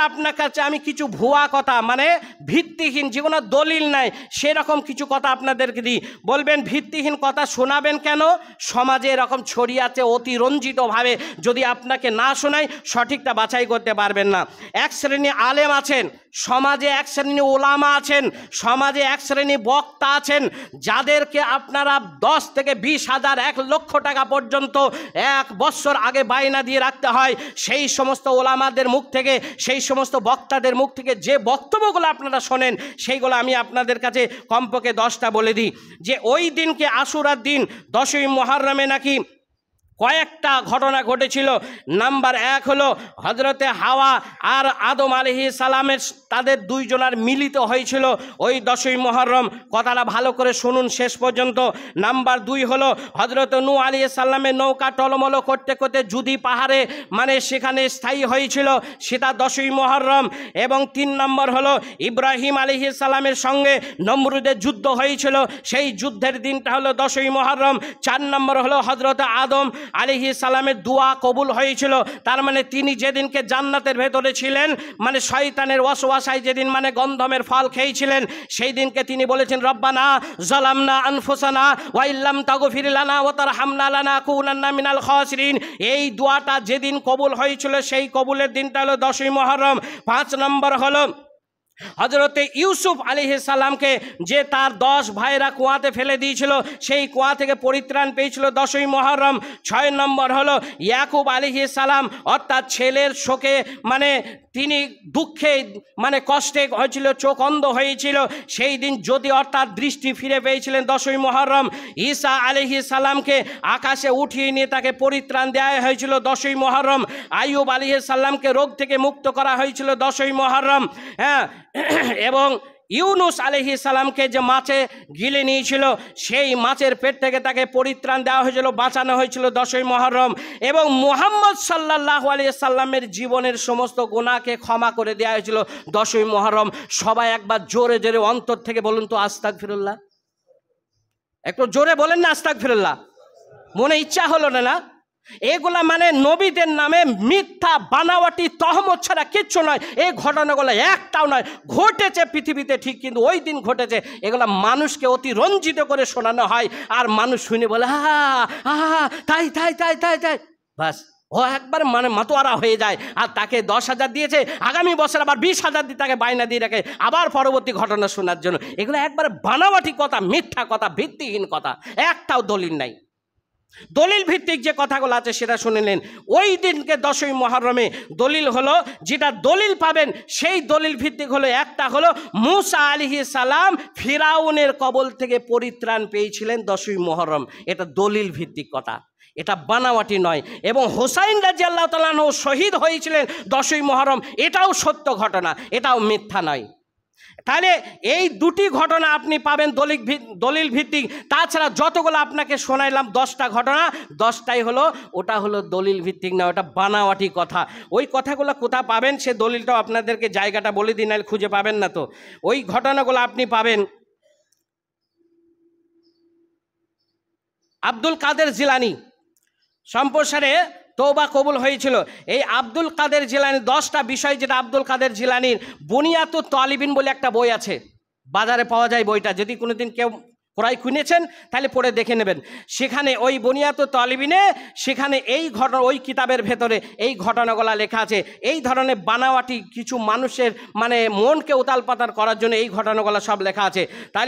আপনার কাছে আমি কিছু ভুয়া কথা, মানে ভিত্তিহীন, যেগুলো দলিল নাই সেরকম কিছু কথা আপনাদেরকে দিই। বলবেন ভিত্তিহীন কথা শোনাবেন কেন? সমাজে এরকম ছড়িয়ে আছে অতিরঞ্জিতভাবে, যদি আপনাকে না শোনাই সঠিকটা বাছাই করতে পারবেন না। এক শ্রেণী আলেম আছেন সমাজে, এক শ্রেণী ওলামা আছেন সমাজে, এক শ্রেণী বক্তা আছেন যাদেরকে আপনারা 10 থেকে 20,000 1 লক্ষ টাকা পর্যন্ত 1 বছর আগে বায়না দিয়ে রাখতে হয়। সেই সমস্ত ওলামাদের মুখ থেকে, সেই সমস্ত বক্তাদের মুখ থেকে যে বক্তব্যগুলো আপনারা শোনেন সেইগুলো আমি আপনাদের কাছে কমপক্ষে 10টা বলে দিই। যে ওই দিনকে আশুরার দিন 10ই মুহররমে নাকি কয়েকটা ঘটনা ঘটেছিল। নাম্বার 1 হলো হজরতে হাওয়া আর আদম আলাইহিস সালামের তাদের দুইজনার মিলিত হয়েছিল ওই 10ই মুহররম। কথাটা ভালো করে শুনুন শেষ পর্যন্ত। নাম্বার 2 হলো হজরত নূহ আলাইহিস সালামের নৌকা টলমল করতে করতে জুদি পাহাড়ে মানে সেখানে স্থায়ী হয়েছিল, সেটা 10ই মুহররম। এবং 3 নম্বর হলো ইব্রাহিম আলাইহিস সালামের সঙ্গে নমরুদের যুদ্ধ হয়েছিল, সেই যুদ্ধের দিনটা হলো 10ই মুহররম। 4 নম্বর হলো হজরত আদম আলাইহিস সালামের দোয়া কবুল হয়েছিল, তার মানে তিনি যেদিনকে জান্নাতের ভেতরে ছিলেন, মানে শয়তানের ওয়াসওয়াসায় যেদিন মানে গন্ধমের ফল খেয়েছিলেন, সেই দিনকে তিনি বলেছেন রব্বানা যালামনা আনফুসানা ওয়া ইল্লাম তাগফির লানা ওয়া তারহামনা লানাকুনান্না মিনাল খাসিরিন। এই দোয়াটা যেদিন কবুল হয়েছিল সেই কবুলের দিনটা হলো 10ই মুহররম। 5 নম্বর হলো হজরতে ইউসুফ আলাইহিস সালামকে যে তার 10 ভাইরা কুয়াতে ফেলে দিয়েছিল, সেই কুয়া থেকে পরিত্রাণ পেয়েছিল 10ই মুহররম। 6 নম্বর হলো ইয়াকুব আলাইহিস সালাম অর্থাৎ ছেলের শোকে মানে তিনি দুঃখে মানে কষ্টে হয়েছিল, চোখ অন্ধ হয়েছিল, সেই দিন যদি অর্থাৎ দৃষ্টি ফিরে পেয়েছিলেন 10ই মুহররম। ঈসা আলাইহিস সালামকে আকাশে উঠিয়ে নিয়ে তাকে পরিত্রাণ দেওয়া হয়েছিল 10ই মুহররম। আইয়ুব আলাইহিস সালামকে রোগ থেকে মুক্ত করা হয়েছিল 10ই মুহররম। হ্যাঁ, এবং ইউনুস আলাইহিস সালামকে যে মাছে গিলে নিয়েছিল সেই মাছের পেট থেকে তাকে পরিত্রাণ দেওয়া হয়েছিল, বাঁচানো হয়েছিল 10ই মুহররম। এবং মুহাম্মদ সাল্লাল্লাহু আলাইহি সাল্লামের জীবনের সমস্ত গুনাহকে ক্ষমা করে দেওয়া হয়েছিল 10ই মুহররম। সবাই একবার জোরে জোরে অন্তর থেকে বলুন তো আস্তাগফিরুল্লাহ। একটু জোরে বলেন না আস্তাগফিরুল্লাহ। মনে ইচ্ছা হলো না? এগুলা মানে নবীদের নামে মিথ্যা বানাওয়াটি তহমত ছাড়া কিচ্ছু নয়। এই ঘটনাগুলো একটাও নয়, ঘটেছে পৃথিবীতে ঠিক, কিন্তু ওই দিন ঘটেছে। এগুলা মানুষকে অতি রঞ্জিত করে শোনানো হয়, আর মানুষ শুনে বলে হা হা তাই তাই তাই তাই তাই, বাস ও একবার মানে মাতোয়ারা হয়ে যায়। আর তাকে 10,000 দিয়েছে, আগামী বছর আবার 20,000 দিয়ে তাকে বায়না দিয়ে রাখে আবার পরবর্তী ঘটনা শোনার জন্য। এগুলো একবার বানাওয়াটি কথা, মিথ্যা কথা, ভিত্তিহীন কথা, একটাও দলিল নাই। দলিল ভিত্তিক যে কথাগুলো আছে সেটা শুনে নেন। ওই দিনকে 10ই মুহররমে দলিল হলো, যেটা দলিল পাবেন সেই দলিল ভিত্তিক হলো, একটা হলো মূসা আলাইহিস সালাম ফিরাউনের কবল থেকে পরিত্রাণ পেয়েছিলেন 10ই মুহররম। এটা দলিল ভিত্তিক কথা, এটা বানাওয়াটি নয়। এবং হোসাইন রাদিয়াল্লাহু তাআলা আনহু শহীদ হয়েছিলেন 10ই মুহররম, এটাও সত্য ঘটনা, এটাও মিথ্যা নয়। তাহলে এই দুটি ঘটনা আপনি পাবেন দলিল ভিত্তিক। তাছাড়া যতগুলো আপনাকে শোনাইলাম 10টা ঘটনা, 10টাই হলো ওটা হলো দলিল ভিত্তিক না, ওটা বানাওয়াটি কথা। ওই কথাগুলো কোথা পাবেন সে দলিলটাও আপনাদেরকে জায়গাটা বলে দিন, নাহলে খুঁজে পাবেন না। তো ওই ঘটনাগুলো আপনি পাবেন আব্দুল কাদের জিলানী সম্প্রসারে তওবা কবুল হয়েছিল। এই আব্দুল কাদের জিলানী 10টা বিষয়, যেটা আব্দুল কাদের জিলানীর বুনিয়াতুত তালিবিন বলে একটা বই আছে, বাজারে পাওয়া যায় বইটা, যদি কোনোদিন কেউ ক্রয় কিনেছেন তাহলে পড়ে দেখে নেবেন। সেখানে ওই বুনিয়াতুত তালিবিনে সেখানে এই ঘটনা, ওই কিতাবের ভেতরে এই ঘটনাগুলো লেখা আছে। এই ধরনের বানাওয়াটি কিছু মানুষের মানে মনকে উতাল পাতাল করার জন্য এই ঘটনাগুলো সব লেখা আছে। তাহলে